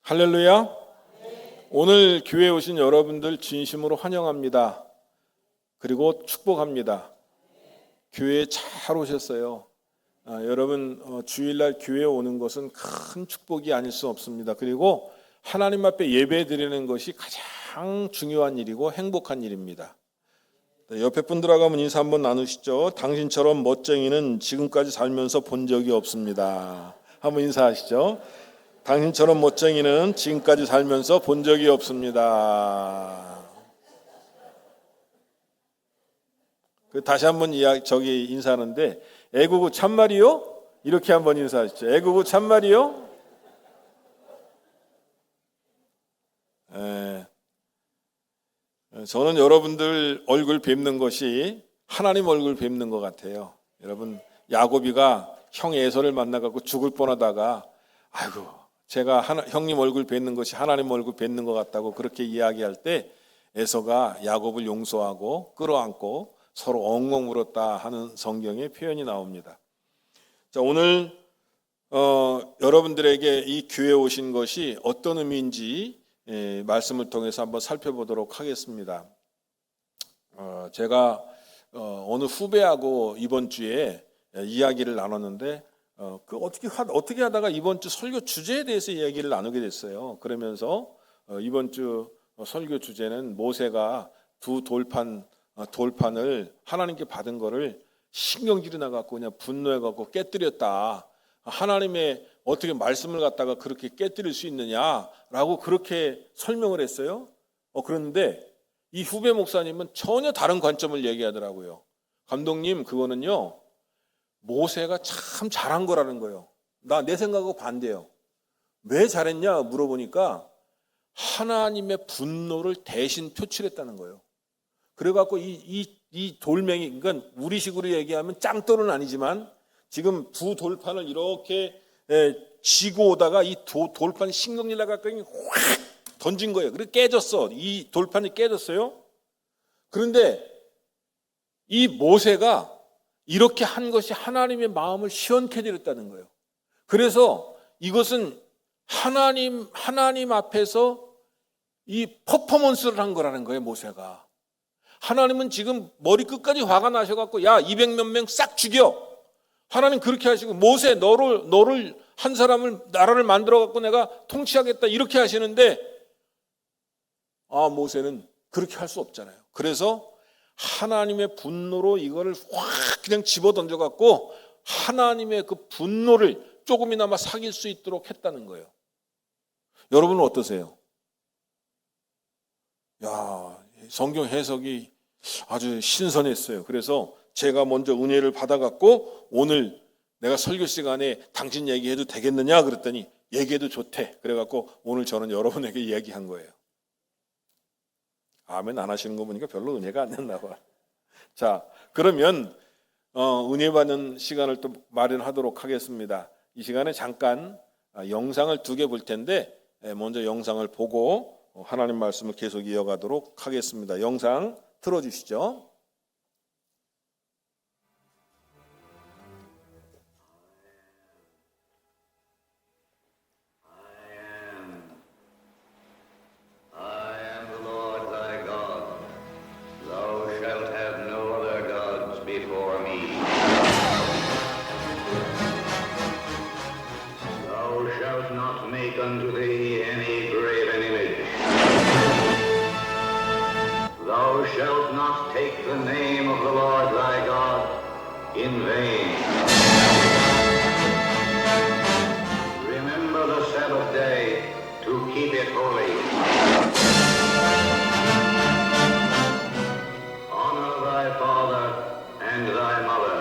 할렐루야. 오늘 교회에 오신 여러분들 진심으로 환영합니다. 그리고 축복합니다. 교회에 잘 오셨어요. 여러분 주일날 교회에 오는 것은 큰 축복이 아닐 수 없습니다. 그리고 하나님 앞에 예배 드리는 것이 가장 중요한 일이고 행복한 일입니다. 옆에 분들하고 한번 인사 한번 나누시죠. 당신처럼 멋쟁이는 지금까지 살면서 본 적이 없습니다. 한번 인사하시죠. 당신처럼 멋쟁이는 지금까지 살면서 본 적이 없습니다. 다시 한번 인사하는데, 애구구 참말이요? 이렇게 한번 인사하시죠. 애구구 참말이요? 저는 여러분들 얼굴 뵙는 것이 하나님 얼굴 뵙는 것 같아요. 여러분, 야곱이가 형 에서를 만나갖고 죽을 뻔하다가 아이고 제가 형님 얼굴 뵙는 것이 하나님 얼굴 뵙는 것 같다고 그렇게 이야기할 때 에서가 야곱을 용서하고 끌어안고 서로 엉엉 울었다 하는 성경의 표현이 나옵니다. 자, 오늘 여러분들에게 이 교회에 오신 것이 어떤 의미인지 말씀을 통해서 한번 살펴보도록 하겠습니다. 제가 어느 후배하고 이번 주에 이야기를 나눴는데 어떻게 하다가 이번 주 설교 주제에 대해서 이야기를 나누게 됐어요. 그러면서 이번 주 설교 주제는 모세가 두 돌판을 하나님께 받은 거를 신경질이 나갖고 그냥 분노해갖고 깨뜨렸다. 하나님의 어떻게 말씀을 갖다가 그렇게 깨뜨릴 수 있느냐라고 그렇게 설명을 했어요. 그런데 이 후배 목사님은 전혀 다른 관점을 얘기하더라고요. 감독님, 그거는요 모세가 참 잘한 거라는 거예요. 내 생각하고 반대요. 왜 잘했냐 물어보니까 하나님의 분노를 대신 표출했다는 거예요. 그래갖고 이 돌멩이, 그러니까 우리식으로 얘기하면 짱돌은 아니지만 지금 두 돌판을 이렇게 쥐고 오다가 이 돌판이 신경질 나갖고 확 던진 거예요. 그래서 깨졌어. 이 돌판이 깨졌어요. 그런데 이 모세가 이렇게 한 것이 하나님의 마음을 시원케 드렸다는 거예요. 그래서 이것은 하나님 앞에서 이 퍼포먼스를 한 거라는 거예요, 모세가. 하나님은 지금 머리 끝까지 화가 나셔갖고, 야, 200몇 명 싹 죽여. 하나님 그렇게 하시고, 모세, 너를 한 사람을, 나라를 만들어갖고 내가 통치하겠다. 이렇게 하시는데, 모세는 그렇게 할 수 없잖아요. 그래서 하나님의 분노로 이거를 확 그냥 집어 던져갖고 하나님의 그 분노를 조금이나마 사귈 수 있도록 했다는 거예요. 여러분은 어떠세요? 성경 해석이 아주 신선했어요. 그래서 제가 먼저 은혜를 받아갖고 오늘 내가 설교 시간에 당신 얘기해도 되겠느냐 그랬더니 얘기해도 좋대. 그래갖고 오늘 저는 여러분에게 얘기한 거예요. 아멘 안 하시는 거 보니까 별로 은혜가 안 됐나 봐. 자, 그러면 은혜 받는 시간을 또 마련하도록 하겠습니다. 이 시간에 잠깐 영상을 2개 볼 텐데 먼저 영상을 보고 하나님 말씀을 계속 이어가도록 하겠습니다. 영상 틀어주시죠. Unto thee any graven image. Thou shalt not take the name of the Lord thy God in vain. Remember the Sabbath day to keep it holy. Honor thy father and thy mother.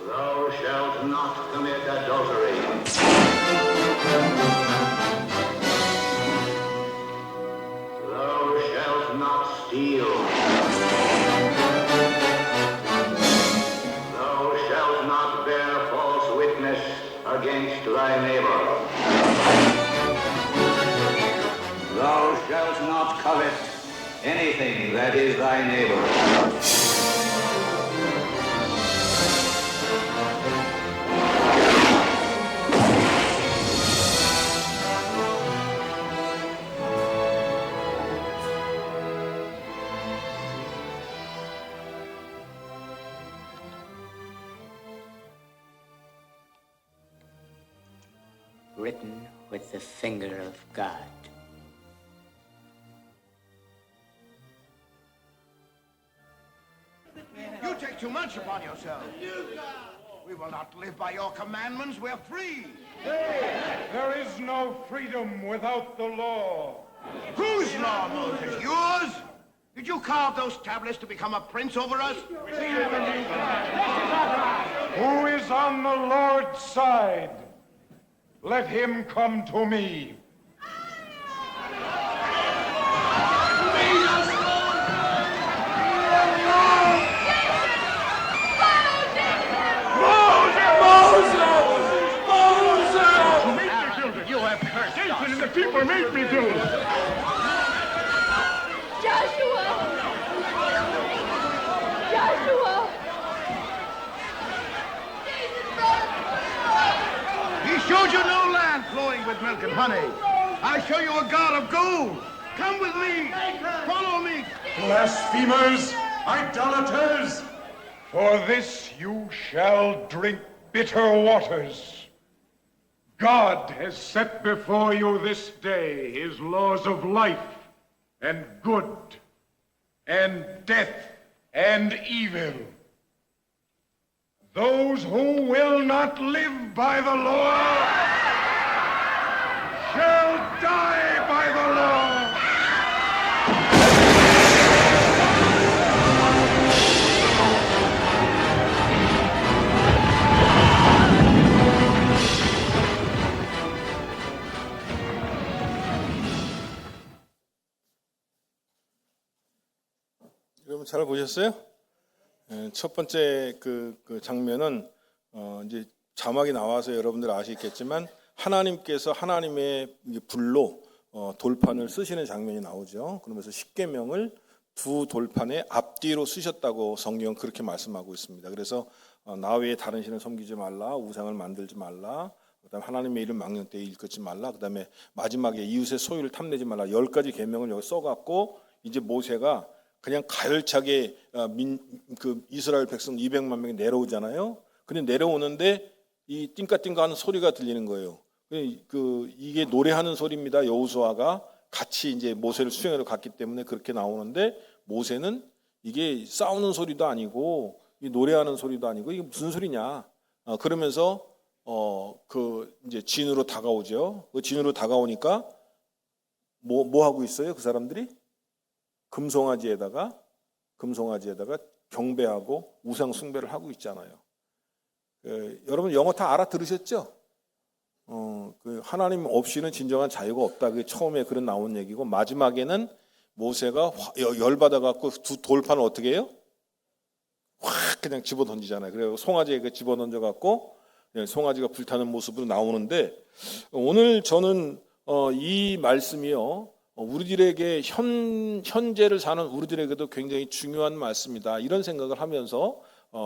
Thou shalt not commit adultery. Thou shalt not steal. Thou shalt not bear false witness against thy neighbor. Thou shalt not covet anything that is thy neighbor. written with the finger of God. You take too much upon yourself. We will not live by your commandments. We're free. There is no freedom without the law. Whose law, Moses? Yours? Did you carve those tablets to become a prince over us? Who is on the Lord's side? Let him come to me. You have cursed Jason and the people made me do. Joshua! Joshua! He showed you no land flowing with milk and honey. I show you a God of gold. Come with me. Follow me. Blasphemers, idolaters, for this you shall drink bitter waters. God has set before you this day his laws of life and good and death and evil. Those who will not live by the law shall die by the law. 여러분 잘 보셨어요? 첫 번째 그 장면은 이제 자막이 나와서 여러분들 아시겠지만 하나님께서 하나님의 불로 돌판을 쓰시는 장면이 나오죠. 그러면서 십계명을 두 돌판의 앞뒤로 쓰셨다고 성경은 그렇게 말씀하고 있습니다. 그래서 나 외에 다른 신을 섬기지 말라, 우상을 만들지 말라, 그다음에 하나님의 이름 망령 때에 일컫지 말라, 그다음에 마지막에 이웃의 소유를 탐내지 말라, 10가지 계명을 여기 써갖고 이제 모세가 그냥 가열차게 이스라엘 백성 200만 명이 내려오잖아요. 근데 내려오는데 이 띵까띵까하는 소리가 들리는 거예요. 이게 노래하는 소리입니다. 여호수아가 같이 이제 모세를 수행하러 갔기 때문에 그렇게 나오는데 모세는 이게 싸우는 소리도 아니고 노래하는 소리도 아니고 이게 무슨 소리냐? 그러면서 이제 진으로 다가오죠. 그 진으로 다가오니까 뭐 하고 있어요? 그 사람들이? 금송아지에다가 경배하고 우상 숭배를 하고 있잖아요. 여러분 영어 다 알아들으셨죠? 하나님 없이는 진정한 자유가 없다. 그게 처음에 그런 나온 얘기고, 마지막에는 모세가 열받아 갖고 두 돌판을 어떻게 해요? 확 그냥 집어 던지잖아요. 그래서 송아지에 집어 던져 갖고 송아지가 불타는 모습으로 나오는데, 오늘 저는 이 말씀이요, 우리들에게 현재를 사는 우리들에게도 굉장히 중요한 말씀이다, 이런 생각을 하면서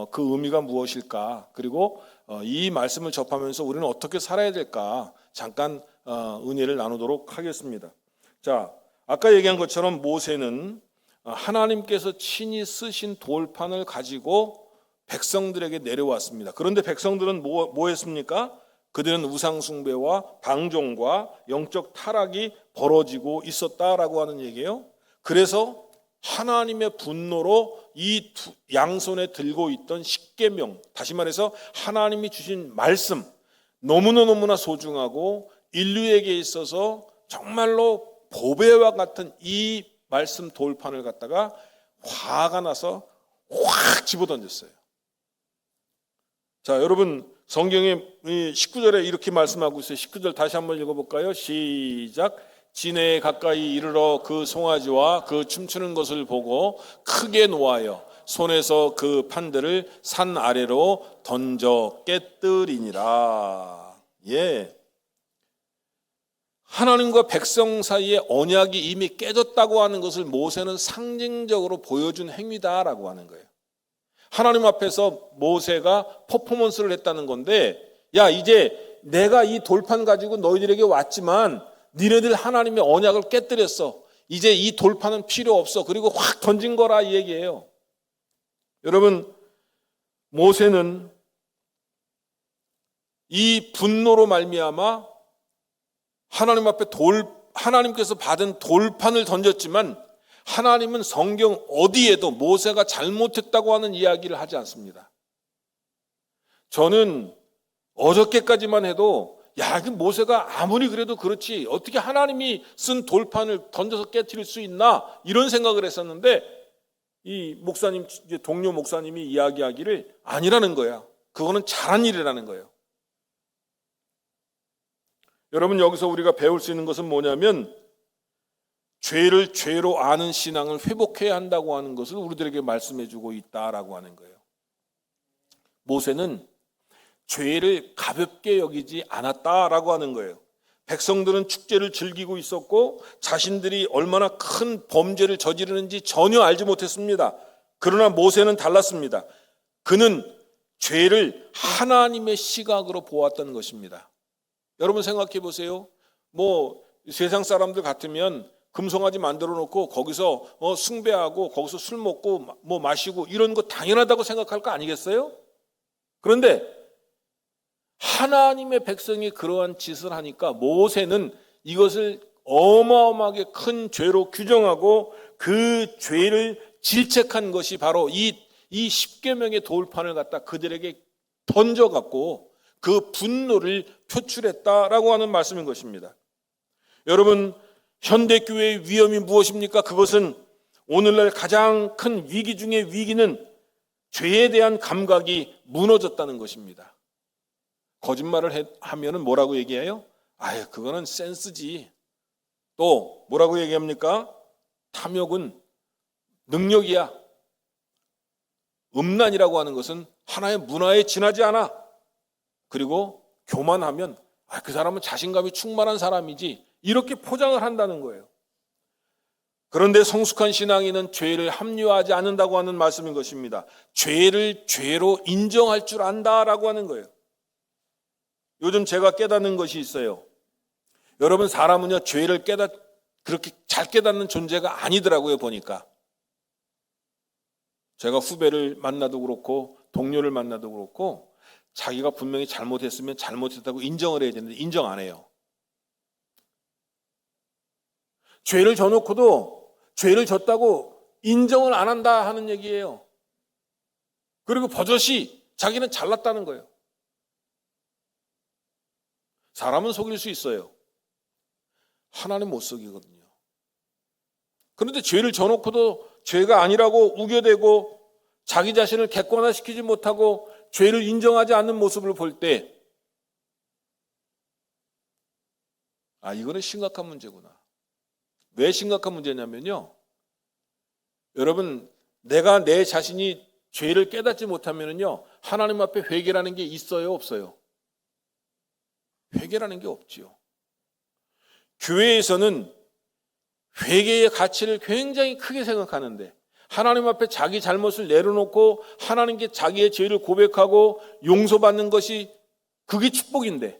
그 의미가 무엇일까, 그리고 이 말씀을 접하면서 우리는 어떻게 살아야 될까 잠깐 은혜를 나누도록 하겠습니다. 자, 아까 얘기한 것처럼 모세는 하나님께서 친히 쓰신 돌판을 가지고 백성들에게 내려왔습니다. 그런데 백성들은 뭐 했습니까? 그들은 우상 숭배와 방종과 영적 타락이 벌어지고 있었다라고 하는 얘기예요. 그래서 하나님의 분노로 이 양손에 들고 있던 십계명, 다시 말해서 하나님이 주신 말씀, 너무나 소중하고 인류에게 있어서 정말로 보배와 같은 이 말씀 돌판을 갖다가 화가 나서 확 집어던졌어요. 자, 여러분 성경에 19절에 이렇게 말씀하고 있어요. 19절 다시 한번 읽어볼까요? 시작. 진해에 가까이 이르러 그 송아지와 그 춤추는 것을 보고 크게 노하여 손에서 그 판들을 산 아래로 던져 깨뜨리니라. 예. 하나님과 백성 사이에 언약이 이미 깨졌다고 하는 것을 모세는 상징적으로 보여준 행위다라고 하는 거예요. 하나님 앞에서 모세가 퍼포먼스를 했다는 건데, 야, 이제 내가 이 돌판 가지고 너희들에게 왔지만 니네들 하나님의 언약을 깨뜨렸어. 이제 이 돌판은 필요 없어. 그리고 확 던진 거라, 이 얘기예요. 여러분, 모세는 이 분노로 말미암아 하나님 앞에 하나님께서 받은 돌판을 던졌지만 하나님은 성경 어디에도 모세가 잘못했다고 하는 이야기를 하지 않습니다. 저는 어저께까지만 해도 그 모세가 아무리 그래도 그렇지 어떻게 하나님이 쓴 돌판을 던져서 깨트릴 수 있나 이런 생각을 했었는데 이 목사님, 동료 목사님이 이야기하기를 아니라는 거야. 그거는 잘한 일이라는 거예요. 여러분, 여기서 우리가 배울 수 있는 것은 뭐냐면 죄를 죄로 아는 신앙을 회복해야 한다고 하는 것을 우리들에게 말씀해 주고 있다라고 하는 거예요. 모세는 죄를 가볍게 여기지 않았다라고 하는 거예요. 백성들은 축제를 즐기고 있었고 자신들이 얼마나 큰 범죄를 저지르는지 전혀 알지 못했습니다. 그러나 모세는 달랐습니다. 그는 죄를 하나님의 시각으로 보았다는 것입니다. 여러분 생각해 보세요. 세상 사람들 같으면 금송아지 만들어 놓고 거기서 숭배하고 거기서 술 먹고 마시고 이런 거 당연하다고 생각할 거 아니겠어요? 그런데 하나님의 백성이 그러한 짓을 하니까 모세는 이것을 어마어마하게 큰 죄로 규정하고 그 죄를 질책한 것이 바로 이 10계명의 돌판을 갖다 그들에게 던져갖고 그 분노를 표출했다라고 하는 말씀인 것입니다. 여러분, 현대교회의 위험이 무엇입니까? 그것은 오늘날 가장 큰 위기 중의 위기는 죄에 대한 감각이 무너졌다는 것입니다. 거짓말을 하면은 뭐라고 얘기해요? 그거는 센스지. 또 뭐라고 얘기합니까? 탐욕은 능력이야. 음란이라고 하는 것은 하나의 문화에 지나지 않아. 그리고 교만하면 그 사람은 자신감이 충만한 사람이지. 이렇게 포장을 한다는 거예요. 그런데 성숙한 신앙인은 죄를 합리화하지 않는다고 하는 말씀인 것입니다. 죄를 죄로 인정할 줄 안다라고 하는 거예요. 요즘 제가 깨닫는 것이 있어요. 여러분, 사람은요 죄를 그렇게 잘 깨닫는 존재가 아니더라고요. 보니까 제가 후배를 만나도 그렇고 동료를 만나도 그렇고 자기가 분명히 잘못했으면 잘못했다고 인정을 해야 되는데 인정 안 해요. 죄를 져놓고도 죄를 졌다고 인정을 안 한다 하는 얘기예요. 그리고 버젓이 자기는 잘났다는 거예요. 사람은 속일 수 있어요. 하나는 못 속이거든요. 그런데 죄를 져놓고도 죄가 아니라고 우겨대고 자기 자신을 객관화시키지 못하고 죄를 인정하지 않는 모습을 볼 때 이거는 심각한 문제구나. 왜 심각한 문제냐면요. 여러분, 내가 내 자신이 죄를 깨닫지 못하면요 하나님 앞에 회개라는 게 있어요, 없어요? 회개라는 게 없지요. 교회에서는 회개의 가치를 굉장히 크게 생각하는데 하나님 앞에 자기 잘못을 내려놓고 하나님께 자기의 죄를 고백하고 용서받는 것이 그게 축복인데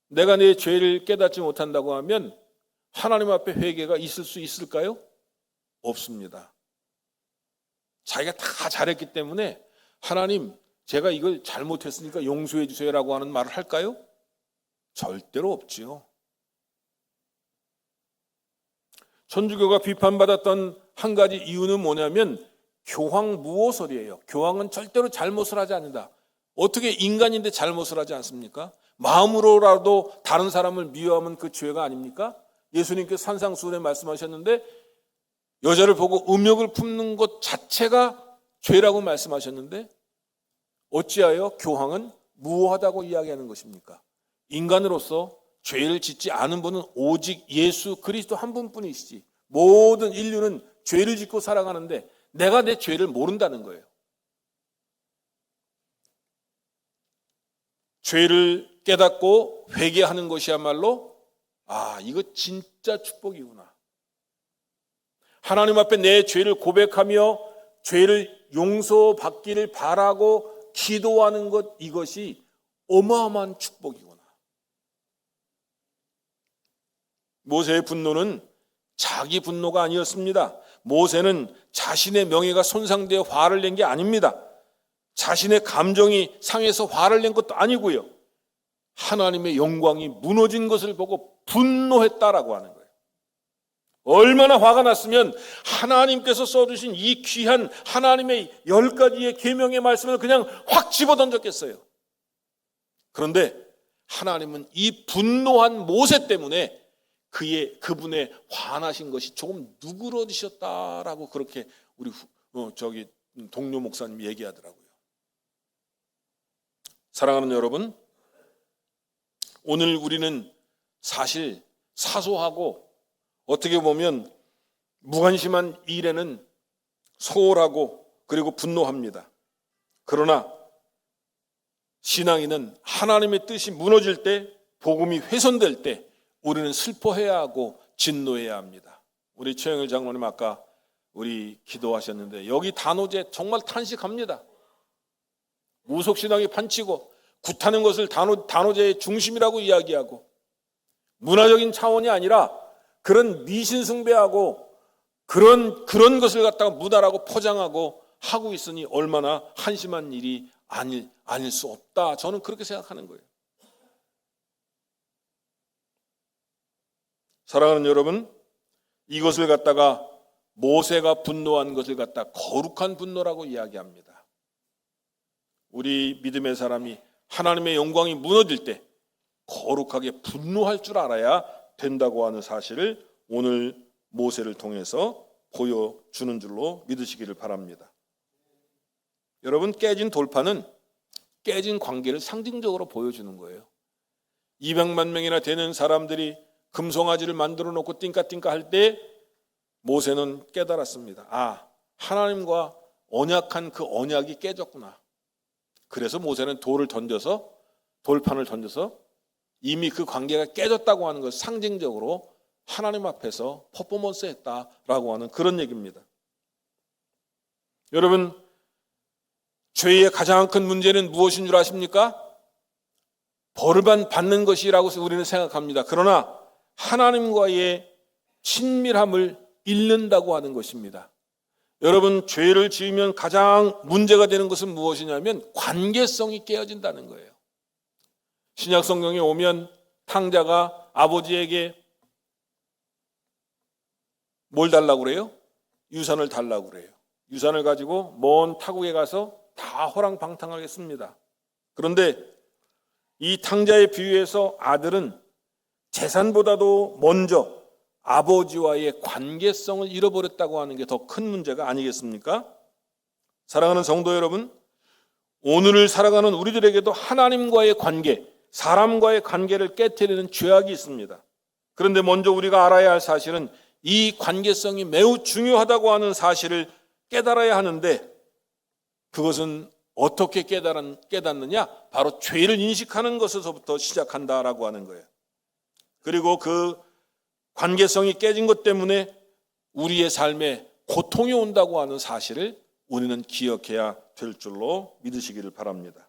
내가 내 죄를 깨닫지 못한다고 하면 하나님 앞에 회개가 있을 수 있을까요? 없습니다. 자기가 다 잘했기 때문에 하나님, 제가 이걸 잘못했으니까 용서해 주세요라고 하는 말을 할까요? 절대로 없지요. 천주교가 비판받았던 한 가지 이유는 뭐냐면 교황무오설이에요. 교황은 절대로 잘못을 하지 않는다. 어떻게 인간인데 잘못을 하지 않습니까? 마음으로라도 다른 사람을 미워하면 그 죄가 아닙니까? 예수님께서 산상수훈에 말씀하셨는데 여자를 보고 음욕을 품는 것 자체가 죄라고 말씀하셨는데 어찌하여 교황은 무오하다고 이야기하는 것입니까? 인간으로서 죄를 짓지 않은 분은 오직 예수 그리스도 한 분뿐이시지 모든 인류는 죄를 짓고 살아가는데 내가 내 죄를 모른다는 거예요. 죄를 깨닫고 회개하는 것이야말로 이거 진짜 축복이구나. 하나님 앞에 내 죄를 고백하며 죄를 용서받기를 바라고 기도하는 것, 이것이 어마어마한 축복이구나. 모세의 분노는 자기 분노가 아니었습니다. 모세는 자신의 명예가 손상되어 화를 낸 게 아닙니다. 자신의 감정이 상해서 화를 낸 것도 아니고요. 하나님의 영광이 무너진 것을 보고 분노했다라고 하는 거예요. 얼마나 화가 났으면 하나님께서 써주신 이 귀한 하나님의 10가지의 계명의 말씀을 그냥 확 집어던졌겠어요. 그런데 하나님은 이 분노한 모세 때문에 그분의 화나신 것이 조금 누그러지셨다라고 그렇게 우리 동료 목사님이 얘기하더라고요. 사랑하는 여러분, 오늘 우리는 사실 사소하고 어떻게 보면 무관심한 일에는 소홀하고 그리고 분노합니다. 그러나 신앙인은 하나님의 뜻이 무너질 때, 복음이 훼손될 때 우리는 슬퍼해야 하고 진노해야 합니다. 우리 최영일 장로님 아까 우리 기도하셨는데 여기 단오제 정말 탄식합니다. 무속신앙이 판치고 굿하는 것을 단오제의 중심이라고 이야기하고 문화적인 차원이 아니라 그런 미신 숭배하고 그런 것을 갖다가 무다라고 포장하고 하고 있으니 얼마나 한심한 일이 아닐 수 없다. 저는 그렇게 생각하는 거예요. 사랑하는 여러분, 이것을 갖다가 모세가 분노한 것을 갖다 거룩한 분노라고 이야기합니다. 우리 믿음의 사람이 하나님의 영광이 무너질 때 거룩하게 분노할 줄 알아야 된다고 하는 사실을 오늘 모세를 통해서 보여주는 줄로 믿으시기를 바랍니다. 여러분, 깨진 돌판은 깨진 관계를 상징적으로 보여주는 거예요. 200만 명이나 되는 사람들이 금송아지를 만들어 놓고 띵까띵까 할 때 모세는 깨달았습니다. 아, 하나님과 언약한 그 언약이 깨졌구나. 그래서 모세는 돌판을 던져서 이미 그 관계가 깨졌다고 하는 것을 상징적으로 하나님 앞에서 퍼포먼스 했다라고 하는 그런 얘기입니다. 여러분, 죄의 가장 큰 문제는 무엇인 줄 아십니까? 벌을 받는 것이라고 우리는 생각합니다. 그러나 하나님과의 친밀함을 잃는다고 하는 것입니다. 여러분, 죄를 지으면 가장 문제가 되는 것은 무엇이냐면 관계성이 깨어진다는 거예요. 신약 성경에 오면 탕자가 아버지에게 뭘 달라고 그래요? 유산을 달라고 그래요. 유산을 가지고 먼 타국에 가서 다 호랑방탕하겠습니다. 그런데 이 탕자의 비유에서 아들은 재산보다도 먼저 아버지와의 관계성을 잃어버렸다고 하는 게 더 큰 문제가 아니겠습니까? 사랑하는 성도 여러분, 오늘을 살아가는 우리들에게도 하나님과의 관계, 사람과의 관계를 깨트리는 죄악이 있습니다. 그런데 먼저 우리가 알아야 할 사실은 이 관계성이 매우 중요하다고 하는 사실을 깨달아야 하는데 그것은 어떻게 깨닫느냐? 바로 죄를 인식하는 것에서부터 시작한다라고 하는 거예요. 그리고 그 관계성이 깨진 것 때문에 우리의 삶에 고통이 온다고 하는 사실을 우리는 기억해야 될 줄로 믿으시기를 바랍니다.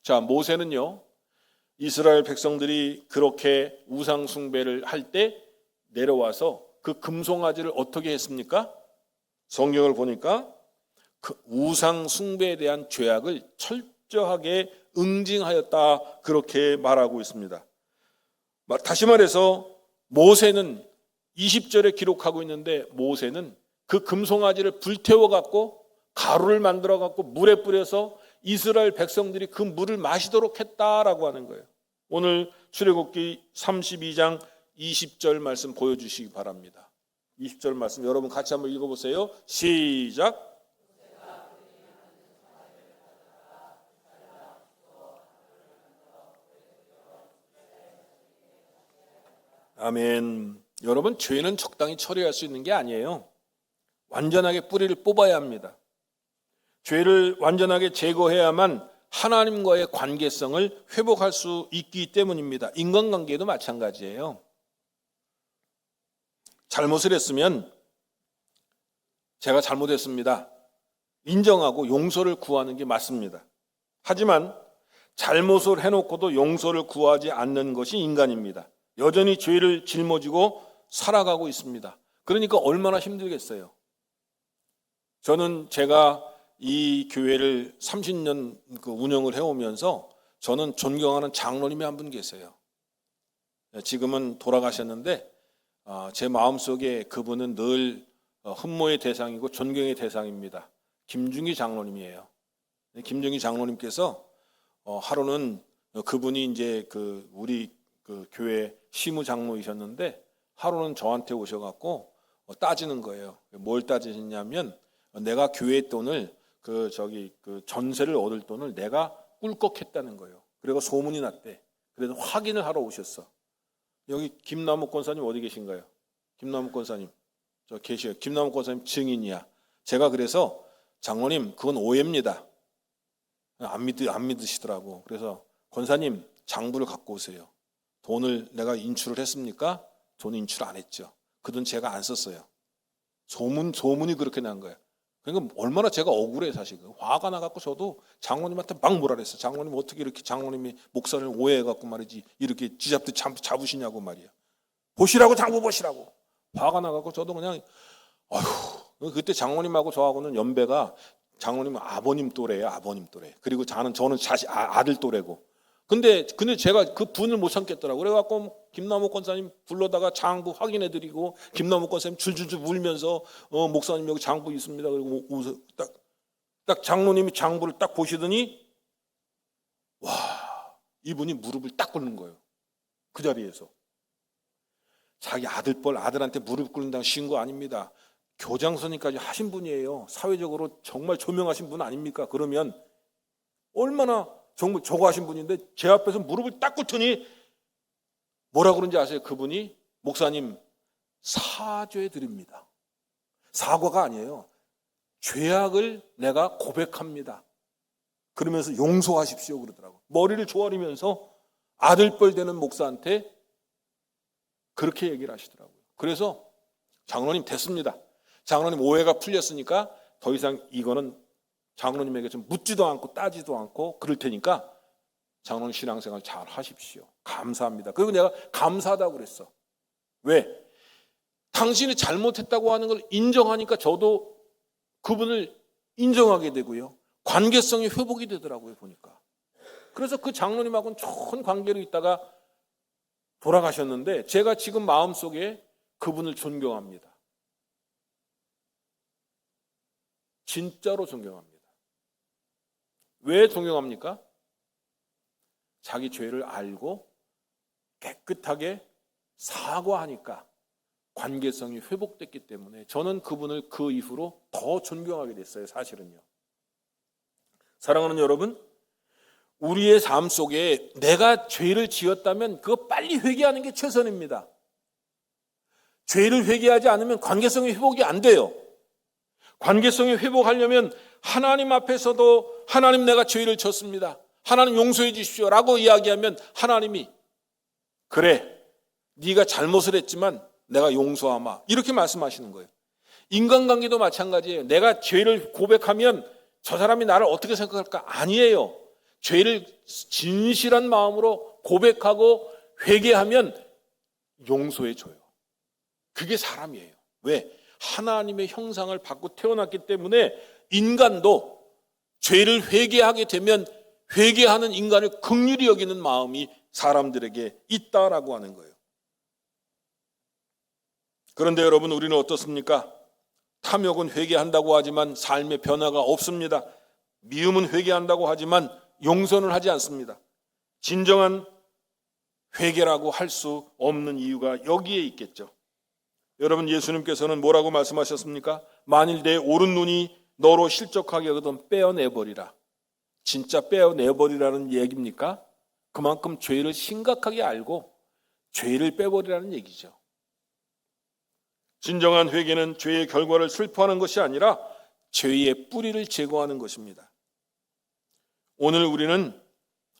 자, 모세는요, 이스라엘 백성들이 그렇게 우상 숭배를 할 때 내려와서 그 금송아지를 어떻게 했습니까? 성경을 보니까 그 우상 숭배에 대한 죄악을 철저하게 응징하였다, 그렇게 말하고 있습니다. 다시 말해서 모세는 20절에 기록하고 있는데 모세는 그 금송아지를 불태워 갖고 가루를 만들어 갖고 물에 뿌려서 이스라엘 백성들이 그 물을 마시도록 했다라고 하는 거예요. 오늘 출애굽기 32장 20절 말씀 보여주시기 바랍니다. 20절 말씀 여러분 같이 한번 읽어보세요. 시작. 아멘. 여러분, 죄는 적당히 처리할 수 있는 게 아니에요. 완전하게 뿌리를 뽑아야 합니다. 죄를 완전하게 제거해야만 하나님과의 관계성을 회복할 수 있기 때문입니다. 인간관계도 마찬가지예요. 잘못을 했으면 제가 잘못했습니다, 인정하고 용서를 구하는 게 맞습니다. 하지만 잘못을 해놓고도 용서를 구하지 않는 것이 인간입니다. 여전히 죄를 짊어지고 살아가고 있습니다. 그러니까 얼마나 힘들겠어요. 저는 제가 이 교회를 30년 운영을 해오면서 저는 존경하는 장로님이 한 분 계세요. 지금은 돌아가셨는데 제 마음속에 그분은 늘 흠모의 대상이고 존경의 대상입니다. 김중희 장로님이에요. 김중희 장로님께서 하루는 그분이 이제 우리 교회 시무 장로이셨는데 하루는 저한테 오셔갖고 따지는 거예요. 뭘 따지셨냐면 내가 교회 돈을 전세를 얻을 돈을 내가 꿀꺽했다는 거예요. 그리고 소문이 났대. 그래서 확인을 하러 오셨어. 여기 김남욱 권사님 어디 계신가요? 김남욱 권사님 저 계셔요. 김남욱 권사님 증인이야. 제가 그래서 장로님 그건 오해입니다. 안 믿으시더라고. 그래서 권사님 장부를 갖고 오세요. 돈을 내가 인출을 했습니까? 돈 인출 안 했죠. 그 돈 제가 안 썼어요. 소문이 그렇게 난 거예요. 그러니까 얼마나 제가 억울해 사실. 화가 나갖고 저도 장로님한테 막 뭐라 그랬어. 장로님 어떻게 이렇게 장로님이 목사를 오해해갖고 말이지 이렇게 지잡듯 잡으시냐고 말이야. 보시라고 장부 보시라고. 화가 나갖고 저도 그냥 아휴. 그때 장로님하고 저하고는 연배가 장로님은 아버님 또래예요. 아버님 또래. 그리고 저는 아들 또래고. 근데 제가 그 분을 못 참겠더라고. 그래갖고 김남욱 권사님 불러다가 장부 확인해드리고 김남욱 권사님 줄줄줄 울면서 목사님 여기 장부 있습니다. 그리고 딱 장로님이 장부를 딱 보시더니 와 이분이 무릎을 딱 꿇는 거예요. 그 자리에서. 자기 아들한테 무릎 꿇는다는 쉬운 거 아닙니다. 교장선임까지 하신 분이에요. 사회적으로 정말 조명하신 분 아닙니까? 그러면 얼마나 정말 저거 하신 분인데 제 앞에서 무릎을 딱 꿇더니 뭐라 그런지 아세요? 그분이 목사님 사죄 드립니다. 사과가 아니에요. 죄악을 내가 고백합니다. 그러면서 용서하십시오 그러더라고요. 머리를 조아리면서 아들뻘 되는 목사한테 그렇게 얘기를 하시더라고요. 그래서 장로님 됐습니다. 장로님 오해가 풀렸으니까 더 이상 이거는 장로님에게 좀 묻지도 않고 따지도 않고 그럴 테니까 장로님 신앙생활 잘 하십시오. 감사합니다. 그리고 내가 감사하다고 그랬어. 왜? 당신이 잘못했다고 하는 걸 인정하니까 저도 그분을 인정하게 되고요. 관계성이 회복이 되더라고요 보니까. 그래서 그 장로님하고는 좋은 관계로 있다가 돌아가셨는데 제가 지금 마음속에 그분을 존경합니다. 진짜로 존경합니다. 왜 존경합니까? 자기 죄를 알고 깨끗하게 사과하니까 관계성이 회복됐기 때문에 저는 그분을 그 이후로 더 존경하게 됐어요. 사실은요. 사랑하는 여러분, 우리의 삶 속에 내가 죄를 지었다면 그거 빨리 회개하는 게 최선입니다. 죄를 회개하지 않으면 관계성이 회복이 안 돼요. 관계성이 회복하려면 하나님 앞에서도 하나님 내가 죄를 졌습니다. 하나님 용서해 주십시오 라고 이야기하면 하나님이 그래 네가 잘못을 했지만 내가 용서하마 이렇게 말씀하시는 거예요. 인간관계도 마찬가지예요. 내가 죄를 고백하면 저 사람이 나를 어떻게 생각할까? 아니에요. 죄를 진실한 마음으로 고백하고 회개하면 용서해 줘요. 그게 사람이에요. 왜? 하나님의 형상을 받고 태어났기 때문에 인간도 죄를 회개하게 되면 회개하는 인간을 긍휼히 여기는 마음이 사람들에게 있다라고 하는 거예요. 그런데 여러분 우리는 어떻습니까? 탐욕은 회개한다고 하지만 삶의 변화가 없습니다. 미움은 회개한다고 하지만 용서는 하지 않습니다. 진정한 회개라고 할 수 없는 이유가 여기에 있겠죠. 여러분 예수님께서는 뭐라고 말씀하셨습니까? 만일 내 오른 눈이 너로 실족하게 여기든 빼어내버리라. 진짜 빼어내버리라는 얘기입니까? 그만큼 죄를 심각하게 알고 죄를 빼버리라는 얘기죠. 진정한 회개는 죄의 결과를 슬퍼하는 것이 아니라 죄의 뿌리를 제거하는 것입니다. 오늘 우리는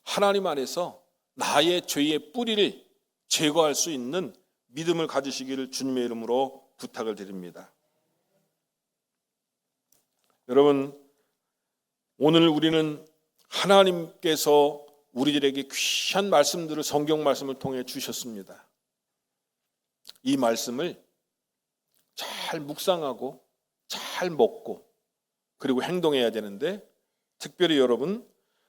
하나님 안에서 나의 죄의 뿌리를 제거할 수 있는 믿음을 가지시기를 주님의 이름으로 부탁을 드립니다. 여러분, 오늘 우리는 하나님께서 우리들에게 귀한 말씀들을 성경 말씀을 통해 주셨습니다. 이 말씀을 잘 묵상하고 잘 먹고 그리고 행동해야 되는데 특별히 여러분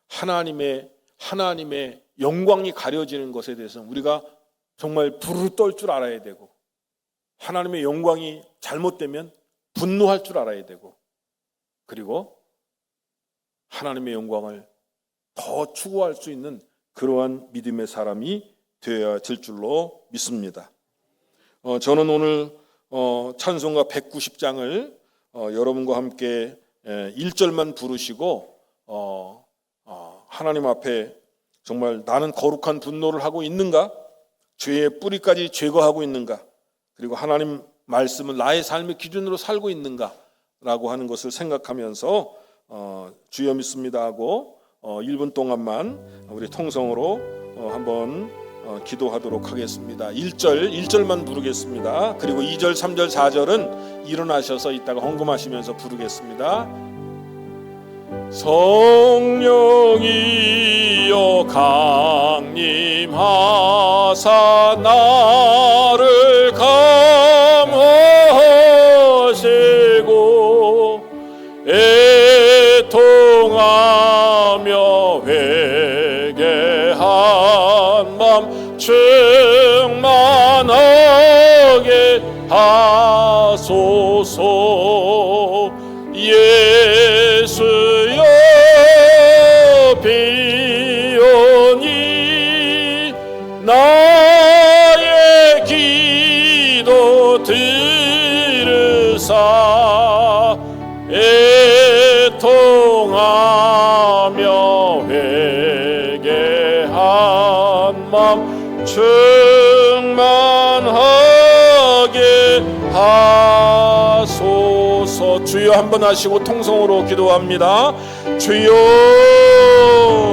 하나님의 하나님의 영광이 가려지는 것에 대해서 우리가 정말 부르르 떨 줄 알아야 되고, 하나님의 영광이 잘못되면 분노할 줄 알아야 되고, 그리고 하나님의 영광을 더 추구할 수 있는 그러한 믿음의 사람이 되어야 될 줄로 믿습니다. 저는 오늘 찬송가 190장을 여러분과 함께 1절만 부르시고 하나님 앞에 정말 나는 거룩한 분노를 하고 있는가? 죄의 뿌리까지 제거하고 있는가? 그리고 하나님 말씀을 나의 삶의 기준으로 살고 있는가? 라고 하는 것을 생각하면서 주여 믿습니다 하고 1분 동안만 우리 통성으로 한번 기도하도록 하겠습니다. 1절만 부르겠습니다. 그리고 2절, 3절, 4절은 일어나셔서 이따가 헌금하시면서 부르겠습니다. 성령이여 강림하사 나를 감화하시고 애통하며 회개한 맘 충만하게 하소서. 예수여 비오니 나의 기도 들으사 애통하며 회개한 맘 충만하게 하소서. 주여 한번 하시고 통성으로 기도합니다. 주여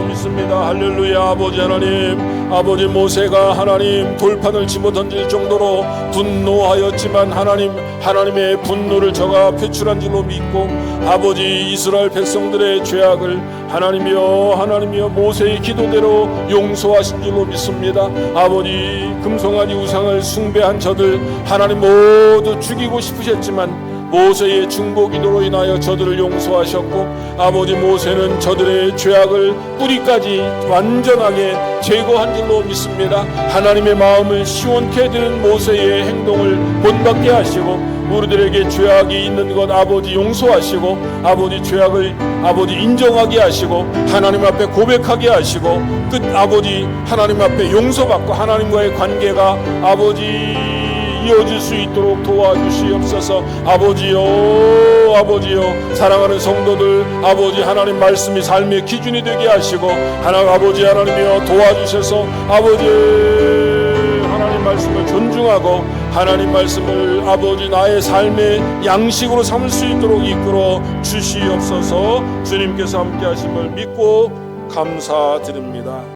믿습니다. 할렐루야. 아버지 하나님, 아버지 모세가 하나님 돌판을 집어던질 정도로 분노하였지만 하나님의 분노를 저가 표출한 줄로 믿고, 아버지 이스라엘 백성들의 죄악을 하나님이여 모세의 기도대로 용서하신 줄로 믿습니다. 아버지 금송아지 우상을 숭배한 저들 하나님 모두 죽이고 싶으셨지만 모세의 중보 기도로 인하여 저들을 용서하셨고, 아버지 모세는 저들의 죄악을 뿌리까지 완전하게 제거한 줄로 믿습니다. 하나님의 마음을 시원케 해드리는 모세의 행동을 본받게 하시고, 우리들에게 죄악이 있는 것 아버지 용서하시고, 아버지 죄악을 아버지 인정하게 하시고, 하나님 앞에 고백하게 하시고, 끝 아버지 하나님 앞에 용서받고 하나님과의 관계가 아버지 이어질 수 있도록 도와주시옵소서. 아버지요 사랑하는 성도들 아버지 하나님 말씀이 삶의 기준이 되게 하시고, 아버지 하나님이여 도와주셔서 아버지 하나님 말씀을 존중하고 하나님 말씀을 아버지 나의 삶의 양식으로 삼을 수 있도록 이끌어 주시옵소서. 주님께서 함께 하심을 믿고 감사드립니다.